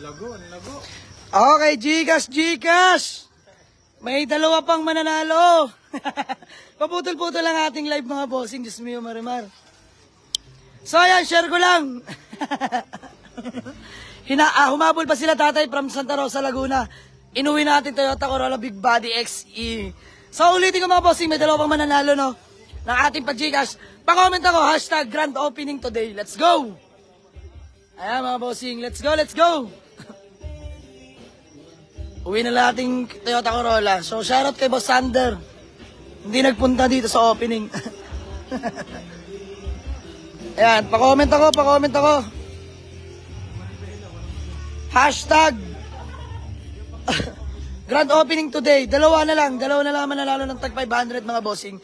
Lago, lago. Okay, Gcash! May dalawa pang mananalo. Paputol-putol lang ating live mga bossing. Diyos mio, Marimar. So ayan, share ko lang. Humabol pa sila tatay from Santa Rosa, Laguna. Inuwi natin Toyota Corolla Big Body XE. So ulitin ko mga bossing, may dalawa pang mananalo no ng ating pa-Gcash. Pa-comment ako, hashtag grand opening today. Let's go! Ayan mga bossing, let's go, let's go! Uwi na lang ating Toyota Corolla. So shoutout kay Boss Sander. Hindi nagpunta dito sa opening. Ayan, pa-comment ako. Hashtag grand opening today. Dalawa na lang mananalo ng tag 500 mga bossing.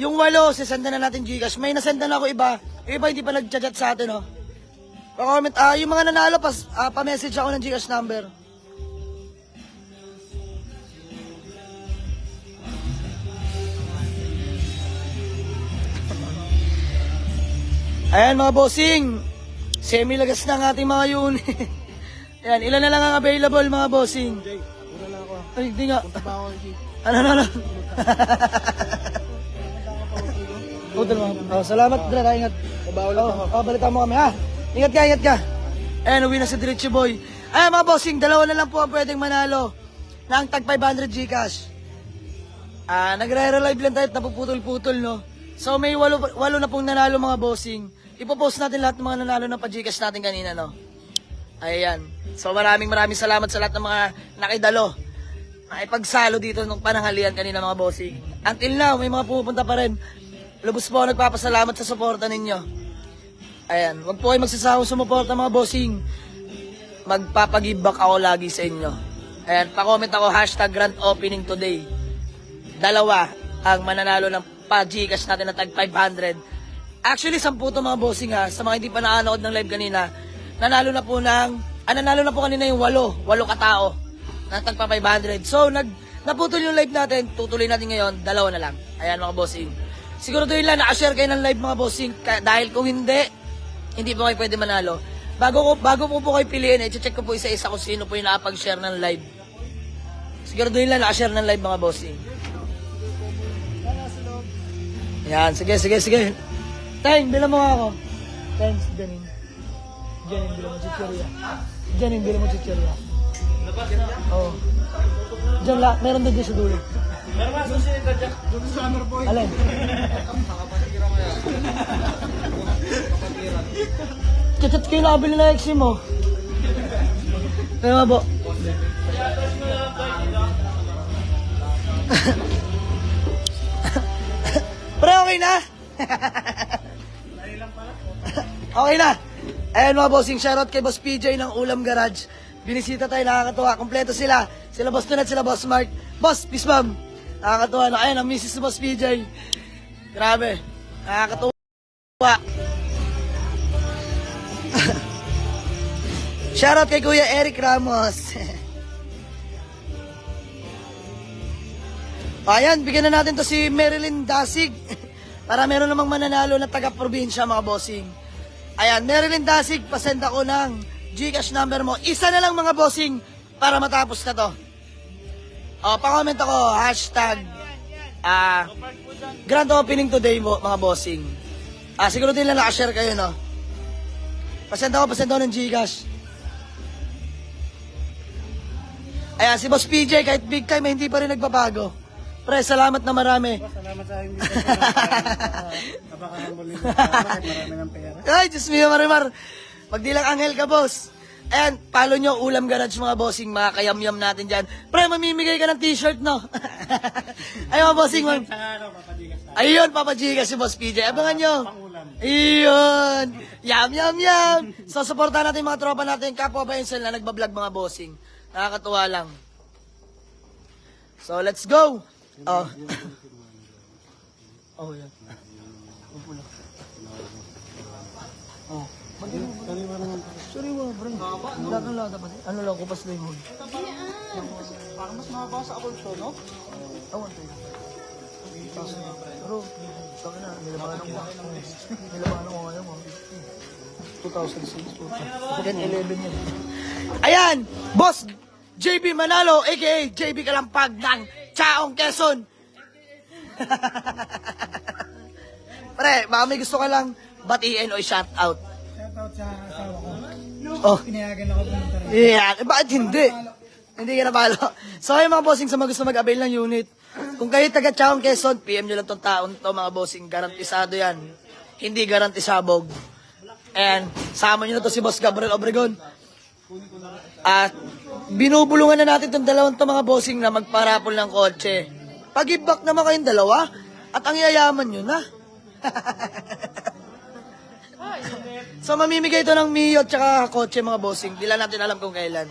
Yung 8, sisenda na natin Gcash. May nasenda na ako iba. Yung iba hindi pa nag-chat sa atin, oh. Pa-comment, yung mga nanalo, pa-message ako ng Gcash number. Ayan mga bossing, semi-lagas na ang ating mga unit. Ayan, ilan na lang ang available mga bossing? Jay, muna lang ako. Ay, hindi nga. Punta pa ako, Jay. Ano? Utol mo. Salamat, Dre. Ingat. Mabawal ako. Balitaan mo kami, ha? Ingat ka. Ayan, uwi na si Diretso Boy. Ayan mga bossing, dalawa na lang po ang pwedeng manalo ng tag 500 Gcash. Nagre-relive lang tayo at napuputol-putol, no? So may walo na pong nanalo mga bossing. Ipopost natin lahat ng mga nanalo ng pa-Gcash natin kanina, no? Ayan. So maraming salamat sa lahat ng mga nakidalo. Nakipagsalo dito nung pananghalian kanina mga bossing. Until now, may mga pupunta pa rin. Lubos po ako nagpapasalamat sa suporta ninyo. Ayan. Huwag po kayo magsasawang sumuporta mga bossing. Magpapag-give back ako lagi sa inyo. Ayan. Pa-comment ako, hashtag grand opening today. Dalawa ang mananalo ng pa-Gcash natin na tag 500. Actually, 10 to mga bossing ha. Sa mga hindi pa nakanood ng live kanina, nanalo na po kanina yung 8 katao ng tag 500. So, naputol yung live natin. Tutuloy natin ngayon, 2 na lang. Ayan mga bossing. Siguro doon lang, nakashare kayo ng live mga bossing. Dahil kung hindi po kayo pwede manalo. Bago po kayo piliin, i-check ko po isa-isa kung sino po yung nakapag-share ng live. Siguro doon lang, nakashare ng live mga bossing. Yan, sige. Teng, bilang mo nga ako. Thanks, Janine. Janine, bilang mo chicheria. Oo. Diyan lang, meron doon sa dulo. Meron ba susunod ka dyan? Doon sa Summer Boy. Alin? Nakapatira mo yan. Nakapatira. Chat kayo nakabili na ex mo. Kaya nga po. Pre, okay na? Okay na. Ayan mga bossing, shoutout kay Boss PJ ng Ulam Garage. Binisita tayo, nakakatuwa. Kompleto sila. Sila Boss Tunat, sila Boss Mark. Boss, peace bomb. Nakakatuwa na. Ayan, ang misis ni Boss PJ. Grabe. Nakakatuwa. Shoutout kay Kuya Eric Ramos. Ayan, bigyan na natin to si Marilyn Dasig. Para meron namang mananalo na taga-probinsya mga bossing. Ayan, Marilyn Dasig, pasend ako ng Gcash number mo. Isa na lang mga bossing para matapos na to. Pa-comment ako, hashtag grand opening today mo mga bossing. Siguro din lang nakashare kayo, no? Pasend ako ng Gcash. Ayan, si Boss PJ, kahit big time, hindi pa rin nagbabago. Pre, salamat na marami. Salamat sa akin dito. Napakahambol nito. Marami ng pera. Ay, Diyos mio, Marimar. Magdilang anghel ka, boss. And, follow nyo, Ulam Garage, mga bossing, mga kayamyam natin dyan. Pre, mamimigay ka ng t-shirt, no? Ay, mga bossing, ayun, papajigas si Boss PJ. Abangan nyo. Ayun. Yum. So, supportan natin mga tropa natin, kapwa ba yun na nagbablog, mga bossing. Nakakatuwa lang. So, let's go. Oh. Yan. Upo lang. Oh. Sorry, bro. Lata pa. Ano lang, kupas lang yun. Parang mas mahaba sa ako show, no? Awan tayo. Pero, sabi na, nilabanan ko. Nilabanan ko ngayon, 150. 2006. Yan, 11 yun. Ayan, Boss JB Manalo, aka JB Kalampag ng Chaong Quezon. Pre, baka may gusto ka lang batiin o shout out. Shoutout sa asawa ko. Oh, Pinayagan ako pumunta rin. yeah. Bakit hindi? Hindi ka napalo. So, yung mga bossing sa mga gusto mag-avail ng unit, kung kayo taga Chaong Quezon, PM nyo lang tong taon to mga bossing. Garantisado yan. Hindi garantisabog. And, sama nyo na to si Boss Gabriel Obregon. At, binubulungan na natin tong dalawang to mga bossing na magparapol ng kotse. Pag-give back naman kayong dalawa, at ang yayaman nyo na. So, mamimigay ito ng Mio at saka kotse mga bossing. Di lang natin alam kung kailan.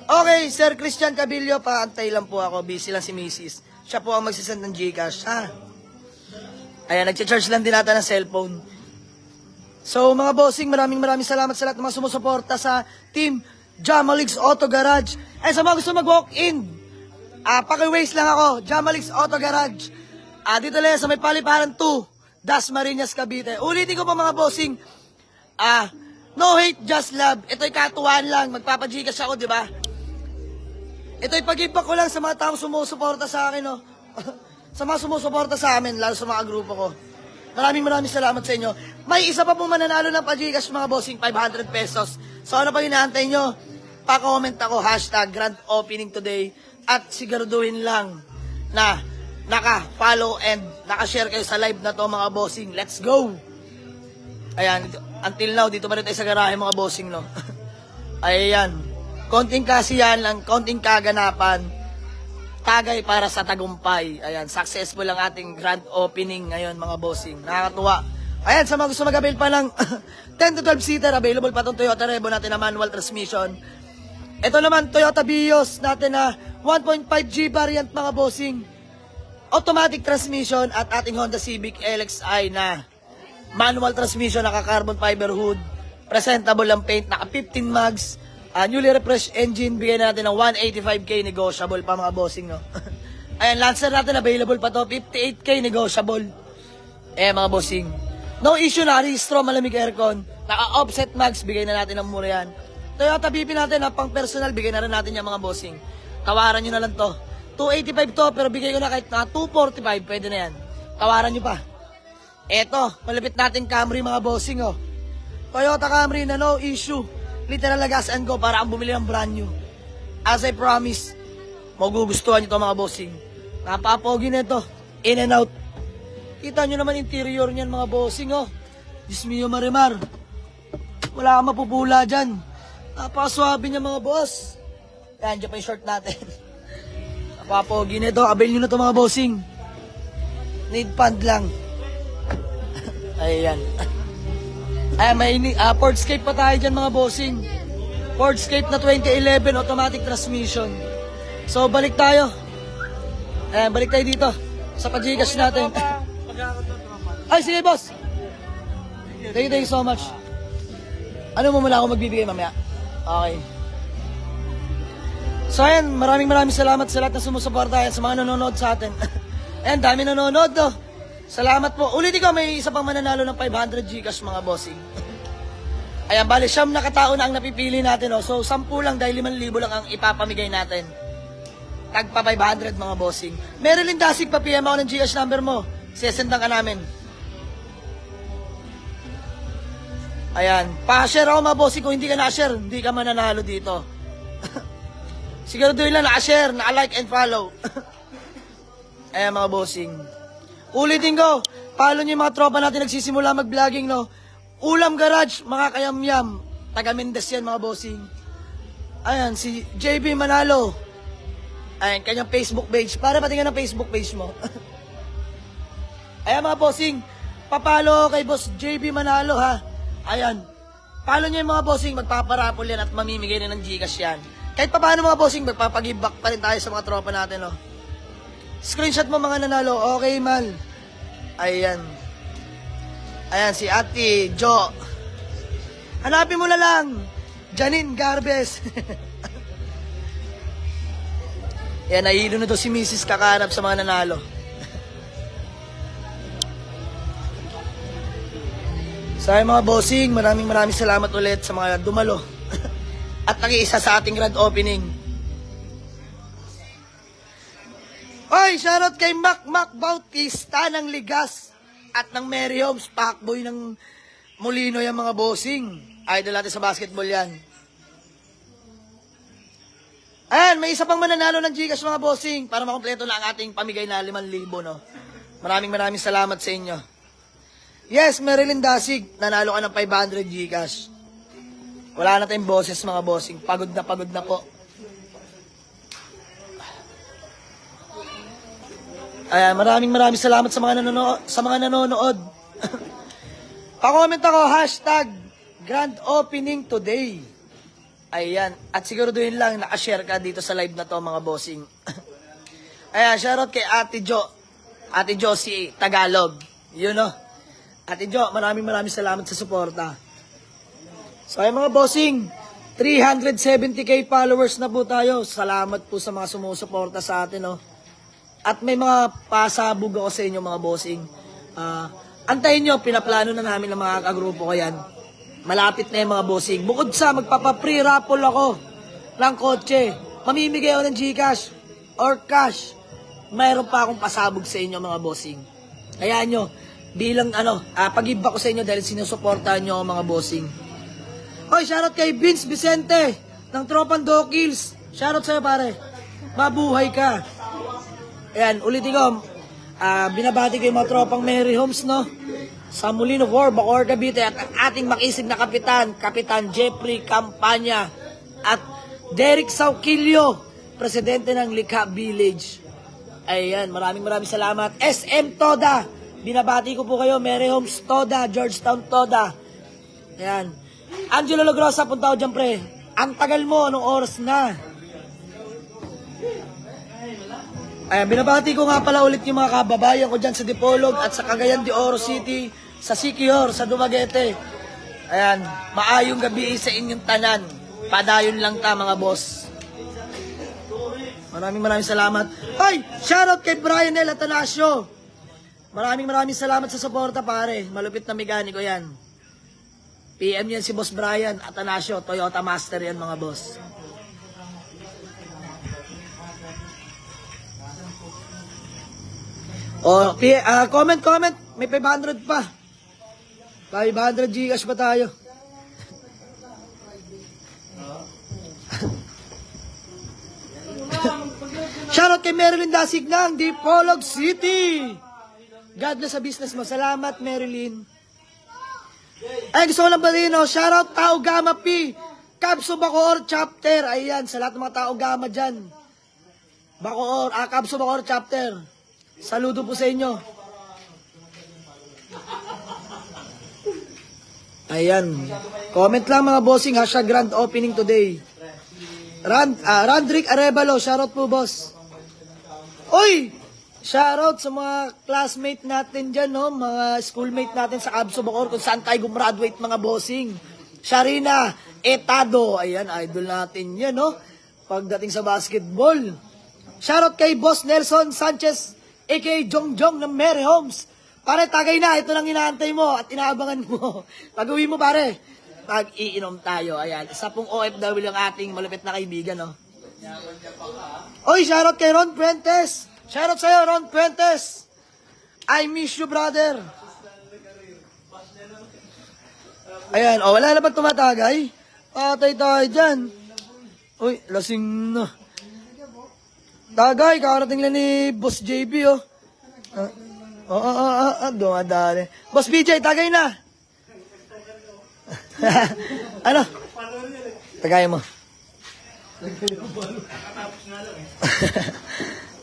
Okay, Sir Christian Cabillo, paantay lang po ako. Busy lang si Mrs. Siya po ang magsisend ng Gcash, ha? Ayan, nag-charge lang din natin ng cellphone. So, mga bossing, maraming salamat sa lahat ng mga sumusuporta sa Team Jamalix Auto Garage. Eh, sa mga gusto mag-walk-in, paki-waste lang ako, Jamalix Auto Garage. Dito lang sa may Paliparan 2, Dasmariñas, Cavite. Ulitin ko pa mga bossing, no hate, just love. Ito'y katuwaan lang, magpapa-Gcash ako, di ba? Ito'y pag-iba ko lang sa mga taong sumusuporta sa akin, no? Sa mga sumusuporta sa amin, lalo sa mga grupo ko. Maraming salamat sa inyo. May isa pa po mananalo ng pa-Gcash mga bossing, 500 pesos. So ano pa inaantay nyo? Pa-comment ako, hashtag grand opening today. At siguraduhin lang na naka-follow and naka-share kayo sa live na to mga bossing. Let's go! Ayan, until now, dito pa rin tayo sa garahe mga bossing, no? Ayan, konting kasiyahan lang, konting kaganapan, tagay para sa tagumpay. Ayan, successful ang ating grand opening ngayon mga bossing. Nakakatuwa. Ayan, sa mga gusto mag-avail pa ng 10 to 12 seater, available pa itong Toyota Revo natin na manual transmission. Ito naman, Toyota Vios natin na 1.5G variant mga bossing. Automatic transmission at ating Honda Civic LXI na manual transmission, naka-carbon fiber hood, presentable ang paint, naka-15 mags, newly refreshed engine, bigyan natin ng 185k negotiable pa mga bossing, no? Ayan, Lancer natin, available pa to, 58k negotiable. Mga bossing. No issue na, rehistro, malamig aircon, naka-offset mags, bigay na natin ng mura yan. Toyota BP natin, pang personal, bigay na rin natin yan mga bossing. Tawaran nyo na lang to. 285 to, pero bigay ko na kahit na 245, pwede na yan. Tawaran nyo pa. Eto, malapit natin Camry mga bossing, oh. Toyota Camry na no issue. Literal na gas and go para ang bumili ng brand new. As I promise, magugustuhan nyo to mga bossing. Napapogi na ito. In and out. Kita nyo naman interior niyan mga bossing, oh. Diyos mio marimar. Wala kang mapupula dyan. Napakaswabe niya mga boss. Yan, dyan pa yung short natin. Napapogi na ito. Avail nyo na ito mga bossing. Need fund lang. Ayan. Ayan, may Fordscape pa tayo dyan mga bossing. Fordscape na 2011 automatic transmission. So, balik tayo. Ayan, balik tayo dito. Sa pa-Gcash natin. Ay, sige boss. Thank you so much. Ano mo muna ako magbibigay mamaya? Okay. So, ayan, maraming salamat sa lahat na sumusuporta. Ayan, sa mga nanonood sa atin. Ayan, dami nanonood, no? Salamat po. Ulitin ko, may isa pang mananalo ng 500 Gcash mga bossing. Ayan, bali, siyam na katao na ang napipili natin. Oh. So, 10 lang dahil 5,000 lang ang ipapamigay natin. Tagpa 500 mga bossing. Marilyn Dasig, pa-PM ako ng Gcash number mo. Sesendan ka namin. Ayan, pa-share ako mga bossing. Kung hindi ka na-share, hindi ka mananalo dito. Siguraduhin lang naka-share, naka-like and follow. Ayan mga bossing. Ulitin ko, follow nyo yung mga tropa natin nagsisimula mag-vlogging, no? Ulam Garage, mga kayamyam. Taga Mendez yan, mga bossing. Ayan, si JB Manalo. Ayan, kanyang Facebook page. Para patingnan ang Facebook page mo. Ayan, mga bossing. Papalo kay Boss JB Manalo, ha? Ayan. Follow nyo yung mga bossing. Magpaparapol yan at mamimigay na ng Gcash yan. Kahit pa paano mga bossing, magpapag-give back pa rin tayo sa mga tropa natin, no? Screenshot mo mga nanalo. Okay, mal. Ayan. Ayan, si Ate Jo. Hanapin mo na lang. Janine Garbes. Ayan, nahilo na to si Mrs. Kakarap sa mga nanalo. Sa mga bossing, maraming salamat ulit sa mga dumalo at nakiisa sa ating grand opening. Oy, shoutout kay Mac Bautista ng Ligas at ng Mary Homes, Pakboy ng Molino yung mga bossing. Idol natin sa basketball yan. Ayan, may isa pang mananalo ng Gcash mga bossing para makompleto na ang ating pamigay na 5,000, no? Maraming salamat sa inyo. Yes, Marilyn Dasig, nanalo ka ng 500 Gcash. Wala na tayong boses mga bossing. Pagod na po. Ayan, maraming salamat sa mga nanonood. Pa-comment ako, hashtag grand opening today. Ayan. At siguraduhin lang, nakashare ka dito sa live na to, mga bossing. Ayan, shoutout kay Ate Jo. Ate Jo si Tagalog. Yun, no? Ate Jo, maraming salamat sa suporta. So, ayan mga bossing, 370k followers na po tayo. Salamat po sa mga sumusuporta sa atin, no? At may mga pasabog ako sa inyo, mga bossing. Antayin nyo, pinaplano na namin ng mga kagrupo ko yan. Malapit na yung mga bossing. Bukod sa magpapa-free raffle ako ng kotse, mamimigay ako ng Gcash or cash, mayroon pa akong pasabog sa inyo mga bossing. Kaya nyo, bilang pag-give ko sa inyo dahil sinusuportahan nyo mga bossing. Hoy, shoutout kay Vince Vicente ng Tropang Dokils. Shoutout sa'yo pare. Mabuhay ka. Ayan, ulitin ko. Binabati ko yung mga tropang Mary Homes, no? Sa Molino 4, Bacoor, Cavite, at ang ating makisig na Kapitan Jeffrey Campanya, at Derek Sauquillo, presidente ng Likha Village. Ayan, maraming salamat. SM Toda, binabati ko po kayo, Mary Homes Toda, Georgetown Toda. Ayan. Angelo Lagrosa, punta ko dyan, pre. Ang tagal mo, anong oras na? Ayan, binabati ko nga pala ulit yung mga kababayan ko dyan sa Dipolog at sa Cagayan de Oro City, sa Siquijor, sa Dumaguete. Ayan, maayong gabi sa inyong tanan. Padayon lang ta mga boss. Maraming salamat. Ay, shoutout kay Brian L. Atanasio. Maraming salamat sa suporta pare. Malupit na mekaniko yan. PM yan si Boss Brian Atanasio, Toyota Master yan mga boss. Comment, may 500 pa. 500 Gcash pa tayo. Shoutout kay Marilyn Dasig ng Dipolog City. God bless sa business mo. Salamat, Marilyn. Ay, gusto ko lang ba rin, no? Shoutout Tao Gama P. Kabso Bacoor Chapter. Ayan, sa lahat ng mga Tao Gama dyan. Bacoor, Kabso Bacoor Chapter. Saludo po sa inyo. Ayan. Comment lang mga bossing, hashtag grand opening today. Randrick Arevalo, shoutout po boss. Oy! Shoutout sa mga classmate natin dyan, no? Mga schoolmate natin sa Kabso Bacoor, kung saan tayo gumraduate mga bossing. Sharina Etado, ayan, idol natin yan, no? Pagdating sa basketball. Shoutout kay Boss Nelson Sanchez, a.k.a. Jongjong ng Mary Homes. Pare, tagay na. Ito lang inaantay mo at inaabangan mo. Pag-uwi mo, pare. Pag-iinom tayo. Ayan. Isa pong OFW ang ating malupit na kaibigan, no? Oy, shoutout kay Ron Puentes. Shoutout sa'yo, Ron Puentes. I miss you, brother. Ayan. O, wala na ba tumatagay? Patay tayo dyan. Uy, lasing na. Tagay, kakarating lang ni Boss JB, oh. Dumadali. Boss BJ, tagay na. Ano? Tagay mo.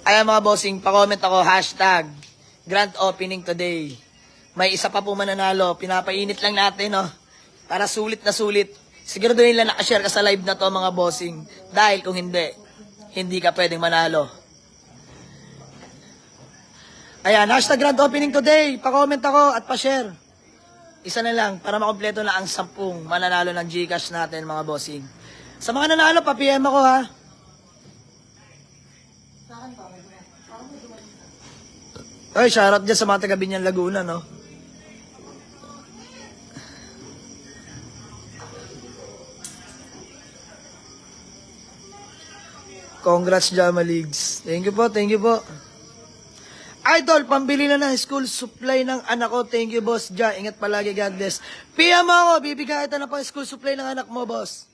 Ayan mga bossing, pa-comment ako, hashtag grand opening today. May isa pa po mananalo, pinapainit lang natin, no? Para sulit na sulit. Siguraduhin lang nakashare ka sa live na to mga bossing. Dahil kung hindi ka pwedeng manalo. Ayan, hashtag grand opening today. Pa-comment ako at pa-share. Isa na lang para makompleto na ang 10 mananalo ng Gcash natin mga bossing. Sa mga nanalo, pa-PM ako ha. Ay, shoutout dyan sa mga taga Binyan Laguna, no? Congrats, Jamaligs. Thank you po, thank you po. Idol, pambili na ng school supply ng anak ko. Thank you, boss. Ja, ingat palagi, God bless. PM mo ako, bibigyan kita na pang school supply ng anak mo, boss.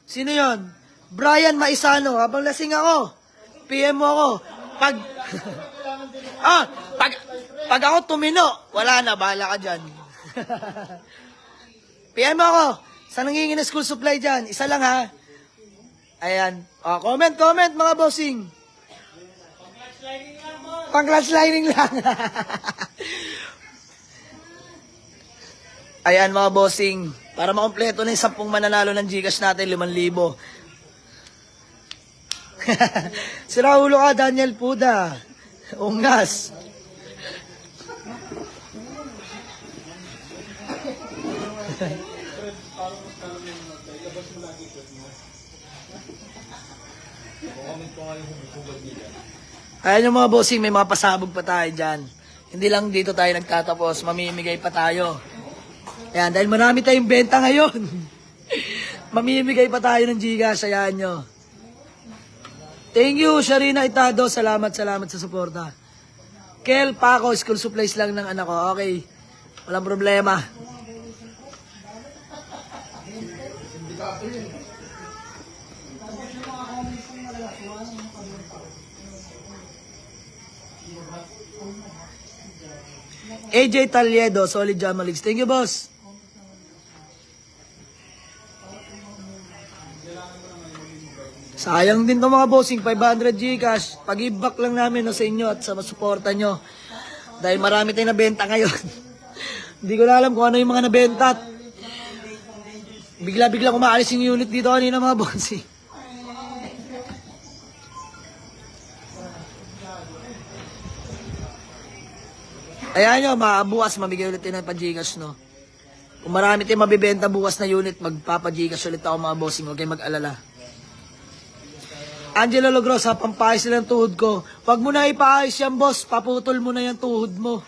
Sino yon? Brian Maisano. Habang lasing ako, PM mo ako. Pag, pag ako tumino, wala na, bahala ka dyan. PM mo ako. Saan nangingi ng school supply dyan? Isa lang, ha? Ayan. Comment mga bossing. Pang-clutch lining lang. Ayan mga bossing. Para makompleto na yung 10 mananalo ng Gcash natin, 5,000. Si Raulo ka, Daniel Puda. Ungas. Ayan yung mga bossing, may mga pasabog pa tayo dyan. Hindi lang dito tayo nagtatapos, mamimigay pa tayo. Ayan, dahil marami tayong benta ngayon. Mamimigay pa tayo ng Gcash, ayan nyo. Thank you, Sharina Itado. Salamat sa suporta. Kel, Paco, school supplies lang ng anak ko. Okay, walang problema. AJ Taliedo, solid Jamaligs. Thank you, boss. Sayang din to mga bossing, 500 Gcash. Pag-give back lang namin no, sa inyo at sa masuporta nyo. Dahil marami tayong nabenta ngayon. Hindi ko na alam kung ano yung mga nabenta. Bigla-bigla kumaalis yung unit dito kanina mga bossing. Ayan nyo, bukas mamigay ulit tayo ng pa-Gcash, no? Kung marami tayong mabibenta bukas na unit, magpapa-Gcash ulit ako mga bossing, huwag kayong mag-alala. Angelo Logrosa, pampayos lang tuhod ko. Huwag mo na ipaayos yan, boss. Paputol mo na yung tuhod mo.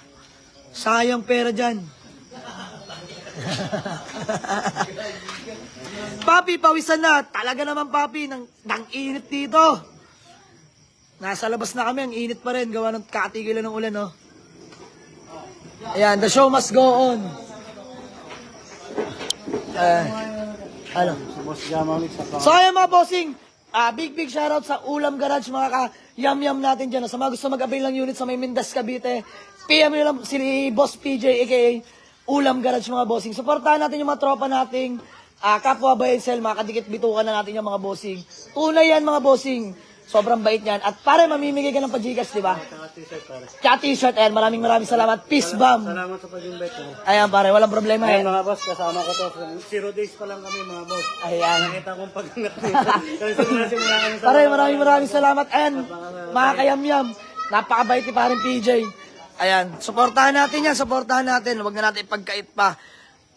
Sayang pera dyan. Papi, pawisan na. Talaga naman, Papi, nang init dito. Nasa labas na kami, ang init pa rin. Gawa ng katigilan ng ulan, no? Ayan, the show must go on. Ano? So, ayan mga bossing. Big shoutout sa Ulam Garage, mga ka-yam-yam natin dyan. Sa mga gusto mag-avail ng unit sa may Mindas, Cavite, PM nyo lang si Boss PJ, aka Ulam Garage, mga bossing. Supportahan natin yung mga tropa nating kapwa Bayensel, mga kadikit-bitukan na natin yung mga bossing. Tunay yan, mga bossing. Sobrang bait niyan. At pare, mamimigay ka ng pa-Gcash, di ba? Tsaka t-shirt. Ayan, maraming salamat. Peace bomb. Salamat sa pag-invite mo. Ayan, pare, walang problema. Ayan mga boss, kasama ko to. 0 days pa lang kami mga boss. Ayan. Nakita kong pag-angat nito. Kasi simula kami sa... Pare, maraming salamat. Ayan, mga kayam-yam. Napakabait ni parang PJ. Ayan, supportahan natin yan. Supportahan natin. Huwag na natin ipagkait pa.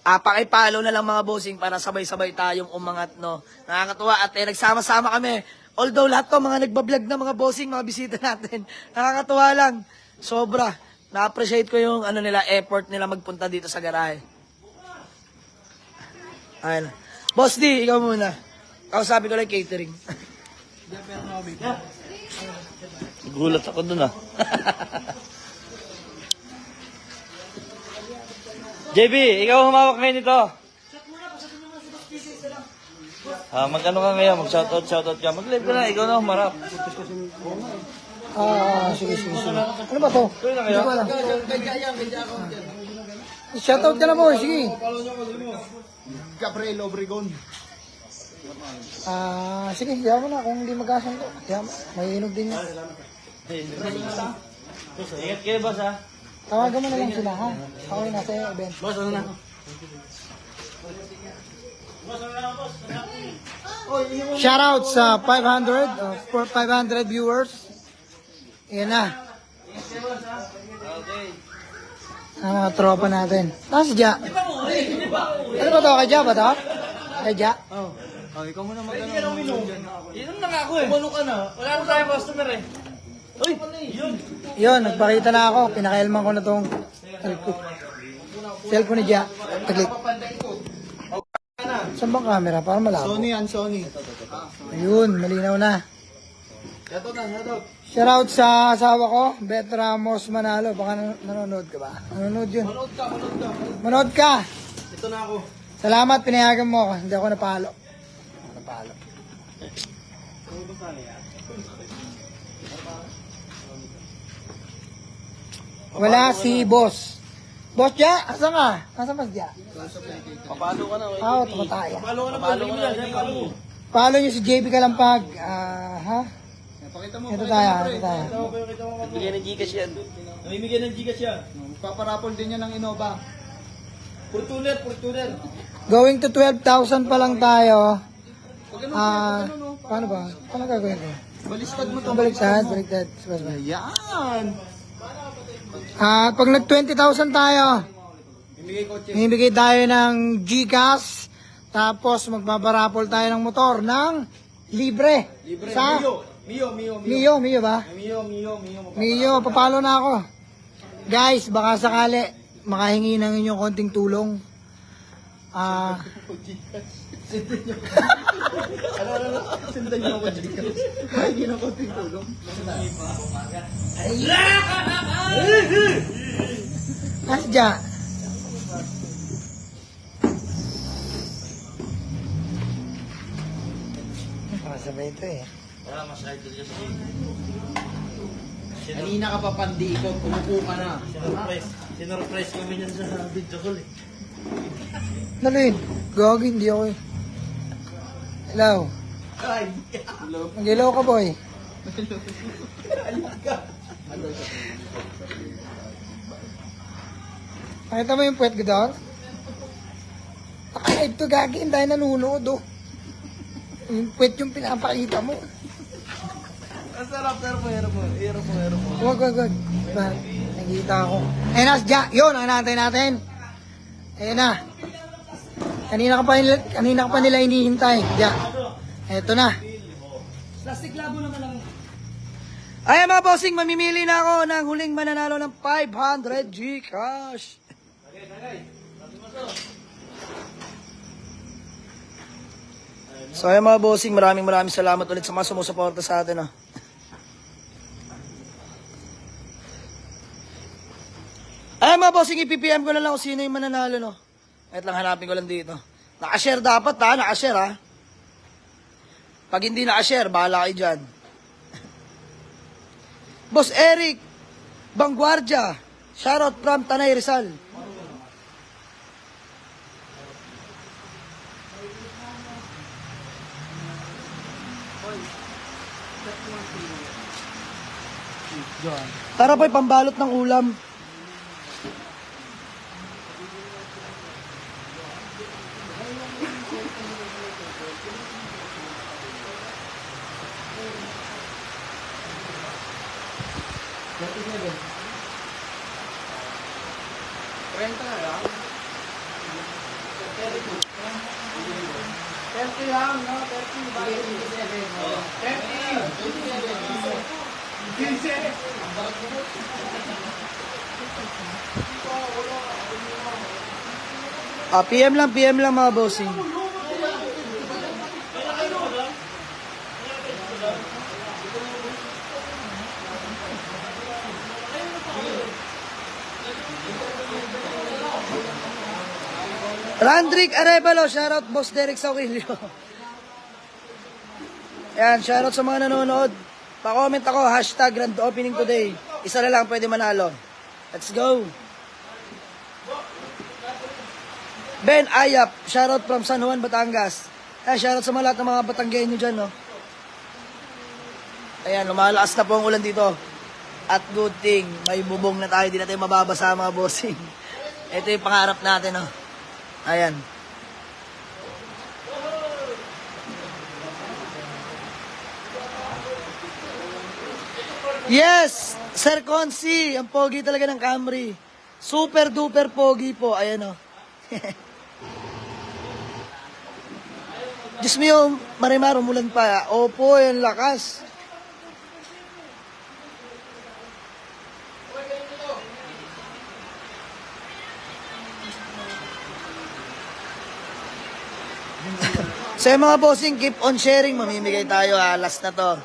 Pakipalo na lang mga bossing para sabay-sabay tayong umangat, no? Nakakatuwa. At nagsama-sama kami. Although lahat to mga nagbablog na mga bossing, mga bisita natin. Nakakatuwa lang. Sobra. Na-appreciate ko yung nila, effort nila magpunta dito sa garahe. Ayun. Boss D, ikaw muna. Kausapin ko lang catering. Gulat ako dun JB, ikaw humawak ngayon nito. Mag-ano ka ngayon? Mag-shoutout ka. Mag-live ka na. Ikaw na humarap. Sige. Ano ba to? Hindi ko alam. Shoutout ka na po, sige. Gabriel Obregon. Sige, hiya mo na kung hindi magkasundo. Hiya mo, may inog din yan. Ingat kayo, boss, ha? Tawagan mo na lang sila, ha? Ako yung nasa event. Boss, ano na? Shoutout sa 500 viewers. Yan na. Okay. Ang mga tropa natin. Tapos si Ja. Ano ba to? Kay Ja ba to? Kay Ja? Ikaw muna mag-ano. Inom na nga ako eh. Umano ka na. Wala na tayong customer eh. Uy! Yun, nagpakita na ako. Pinakailman ko na tong cellphone ni Ja. Taglit. Saan bang camera? Para malabo. Sony yan, Sony. Ayun, malinaw na. Shoutout sa asawa ko, Beth Ramos Manalo. Baka nanonood ka ba? Nanonood yun. Manood ka. Ito na ako. Salamat, pinayagan mo ako. Hindi ako napalo. Wala si boss. Boss Ja, asan ka? Asan mas Ja? Papalo ka na. Oo, tumataya. Papalo ka na. Papalo ka na. Papalo mo. Follow nyo si JB Kalampag. Ha? Pakita mo. Ito tayo, ito tayo. Bigyan ng Gcash yan. Namimigyan ng Gcash yan. Paparapol din yan ng Innova. Fortuner. Going to 12,000 pa lang tayo. Paano ba? Paano gagawin ko? Baliktad mo to. Baliktad. Ayan. Pag nag 20,000 tayo, Bimigay kotse. bibigay tayo ng Gcash, tapos magbabarapol tayo ng motor ng libre. Libre. Sa Mio ba? Mio. Mio, papalo na ako. Guys, baka sakali makahingi ng inyong konting tulong. Sindan niyo ako dito. Hindi na konting tulong. Asja. Sabay ito eh. Wala, mas idol ka sa Kanina ka pa pandikot, umupo ka na. Sinurprise kami yan sa video call eh. Nalin, gagawin, hindi ako eh. Hello. Mag-hello ka boy. Nakita mo yung puwet ko doon? Ay, ito gagi, hindi tayo nanonood oh. Yung puwet yung pinapakita mo. Ang sarap, hero mo. Wag. Ba, nakita ako. Ayun na, Asja. Yun, ang natin natin. Ayun na. Kanina ka pa nila hinihintay. Ja. Eto na. Plastic labo naman lang. Ayan mga bossing, mamimili na ako ng huling mananalo ng 500 Gcash. So ayan mga bossing, maraming salamat ulit sa mga sumusuporta sa atin. Oh. Ayan mga bossing, ipipm ko na lang kung sino yung mananalo. No? Kahit lang hanapin ko lang dito. Nakashare dapat ha, nakashare ha. Pag hindi nakashare, bahala kayo dyan. Boss Eric Bangguardia, shoutout from Tanay Rizal. Tara po'y pambalot ng ulam. PM lang mga bossing. Randrick Arevalo, shoutout Boss Derek Sawilio. Yan, shoutout sa mga nanonood. Pa-comment ako, hashtag grand opening today. Isa na lang pwede manalo. Let's go. Ben Ayap, shoutout from San Juan, Batangas. Shoutout sa mga lahat ng mga Batanggenyo dyan, no? Ayan, lumalakas na po ang ulan dito. At good thing, may bubong na tayo, di na tayo mababasa mga bossing. Ito yung pangarap natin, no? Ayan. Yes! Sir Consi, ang pogi talaga ng Camry. Super duper pogi po. Ayan, o. Diyos mo yung marimar, umulan pa. Opo, yung lakas. So yung mga bossing, keep on sharing. Mamimigay tayo ha. Last na to.